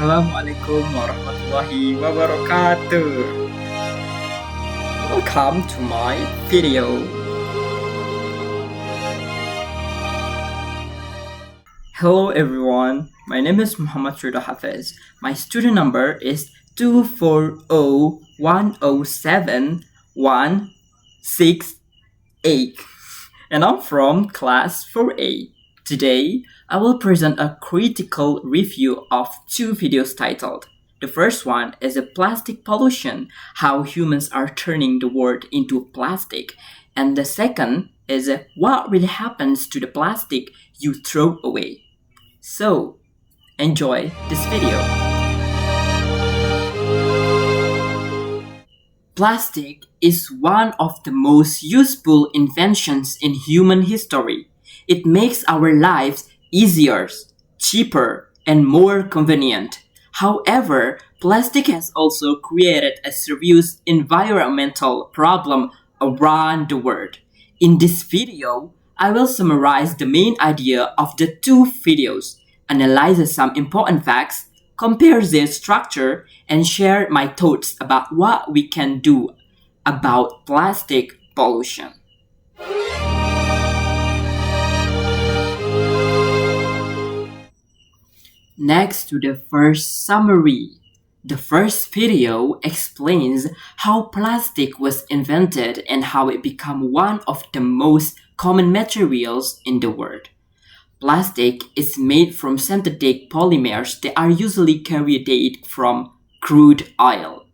Assalamualaikum warahmatullahi wabarakatuh. Welcome to my video. Hello everyone, my name is M.Ridho Hafiz. My student number is 240107168 and I'm from class 4A. Today, I will present a critical review of two videos titled. The first one is a plastic pollution, how humans are turning the world into plastic. And the second is what really happens to the plastic you throw away. So, enjoy this video. Plastic is one of the most useful inventions in human history. It makes our lives easier, cheaper, and more convenient. However, plastic has also created a serious environmental problem around the world. In this video, I will summarize the main idea of the two videos, analyze some important facts, compare their structure, and share my thoughts about what we can do about plastic pollution. Next to the first summary. The first video explains how plastic was invented and how it became one of the most common materials in the world. Plastic is made from synthetic polymers that are usually carried from crude oil.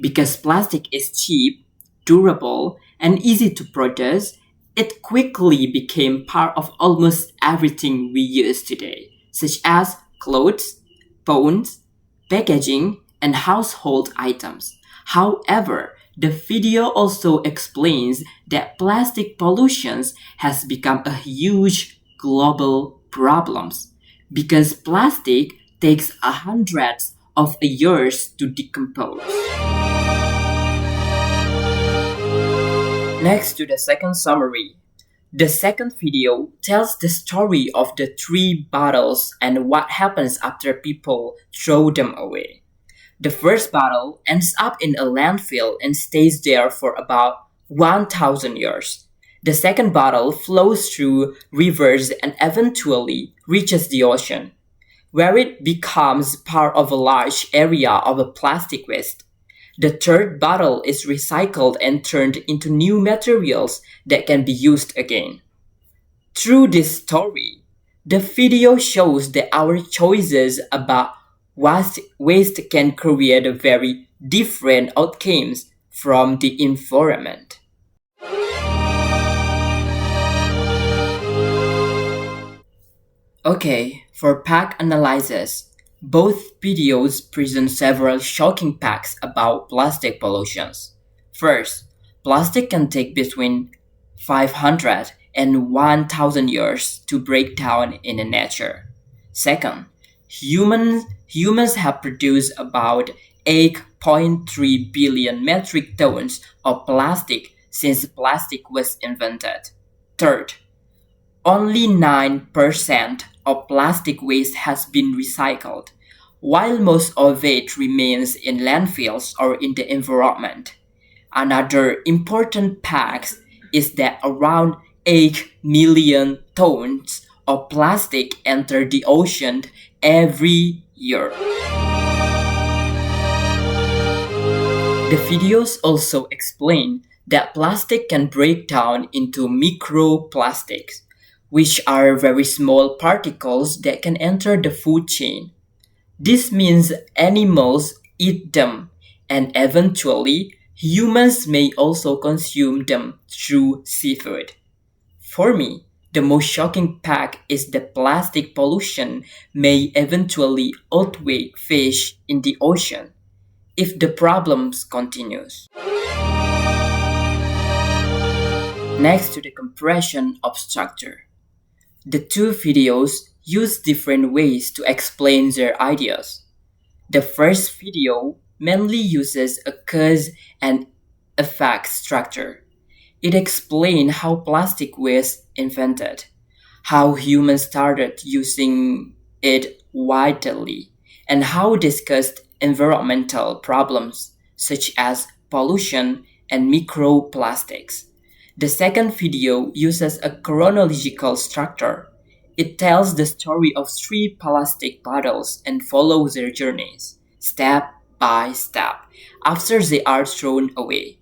Because plastic is cheap, durable, and easy to produce, it quickly became part of almost everything we use today, such as clothes, phones, packaging, and household items. However, the video also explains that plastic pollution has become a huge global problem because plastic takes hundreds of years to decompose. Next to the second summary. The second video tells the story of the three bottles and what happens after people throw them away. The first bottle ends up in a landfill and stays there for about 1,000 years. The second bottle flows through rivers and eventually reaches the ocean, where it becomes part of a large area of plastic waste. The third bottle is recycled and turned into new materials that can be used again. Through this story, the video shows that our choices about waste can create very different outcomes from the environment. Okay, for fact analysis. Both videos present several shocking facts about plastic pollution. First, plastic can take between 500 and 1,000 years to break down in nature. Second, humans have produced about 8.3 billion metric tons of plastic since plastic was invented. Third, only 9% of plastic waste has been recycled, while most of it remains in landfills or in the environment. Another important fact is that around 8 million tons of plastic enter the ocean every year. The videos also explain that plastic can break down into microplastics, which are very small particles that can enter the food chain. This means animals eat them, and eventually, humans may also consume them through seafood. For me, the most shocking fact is that plastic pollution may eventually outweigh fish in the ocean if the problem continues. Next to the compression of structure. The two videos use different ways to explain their ideas. The first video mainly uses a cause and effect structure. It explains how plastic was invented, how humans started using it widely, and how discussed environmental problems such as pollution and microplastics. The second video uses a chronological structure. It tells the story of three plastic bottles and follows their journeys, step by step, after they are thrown away.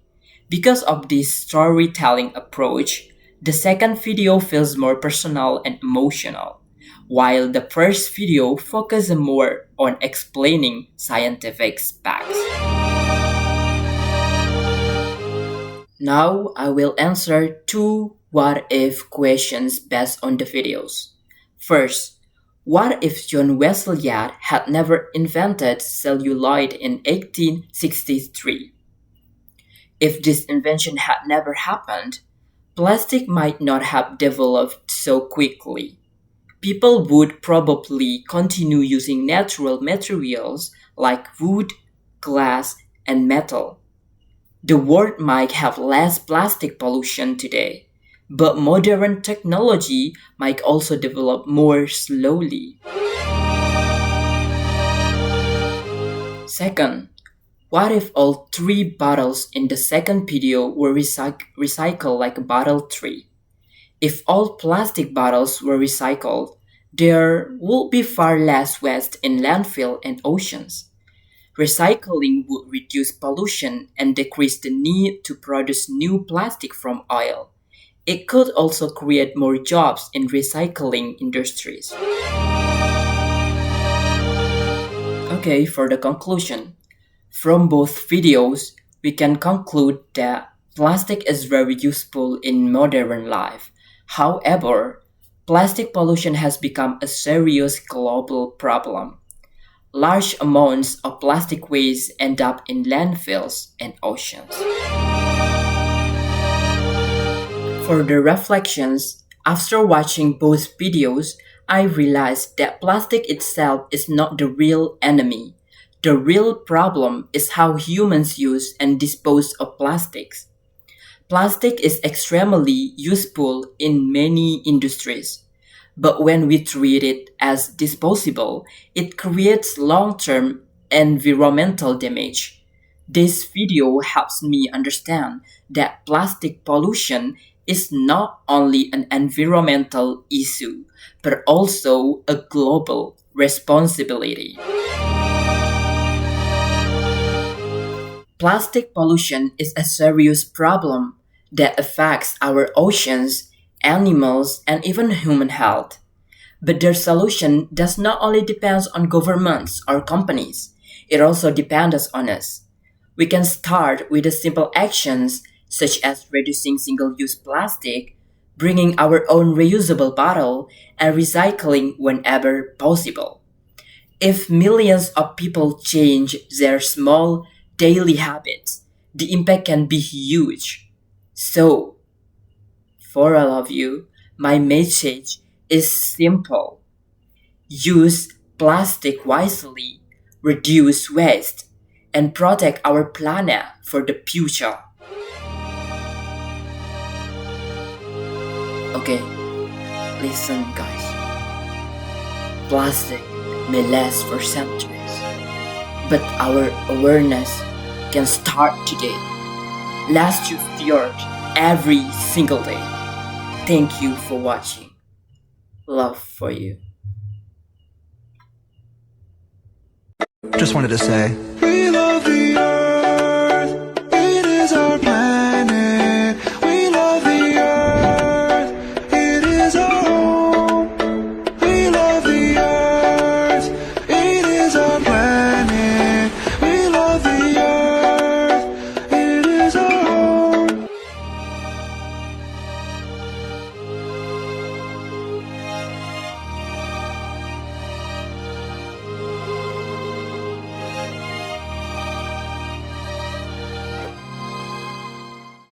Because of this storytelling approach, the second video feels more personal and emotional, while the first video focuses more on explaining scientific facts. Now I will answer two what if questions based on the videos. First, what if John Wesley had never invented celluloid in 1863? If this invention had never happened, plastic might not have developed so quickly. People would probably continue using natural materials like wood, glass, and metal. The world might have less plastic pollution today, but modern technology might also develop more slowly. Second, what if all three bottles in the second video were recycled like bottle 3? If all plastic bottles were recycled, there would be far less waste in landfill and oceans. Recycling would reduce pollution and decrease the need to produce new plastic from oil. It could also create more jobs in recycling industries. Okay, for the conclusion. From both videos, we can conclude that plastic is very useful in modern life. However, plastic pollution has become a serious global problem. Large amounts of plastic waste end up in landfills and oceans. For the reflections, after watching both videos, I realized that plastic itself is not the real enemy. The real problem is how humans use and dispose of plastics. Plastic is extremely useful in many industries, but when we treat it as disposable, it creates long-term environmental damage. This video helps me understand that plastic pollution is not only an environmental issue, but also a global responsibility. Plastic pollution is a serious problem that affects our oceans, animals, and even human health. But their solution does not only depend on governments or companies, it also depends on us. We can start with the simple actions such as reducing single-use plastic, bringing our own reusable bottle, and recycling whenever possible. If millions of people change their small daily habits, the impact can be huge. So, for all of you, my message is simple. Use plastic wisely, reduce waste, and protect our planet for the future. Okay, listen guys. Plastic may last for centuries, but our awareness can start today. Let's use the earth every single day. Thank you for watching. Love for you. Just wanted to say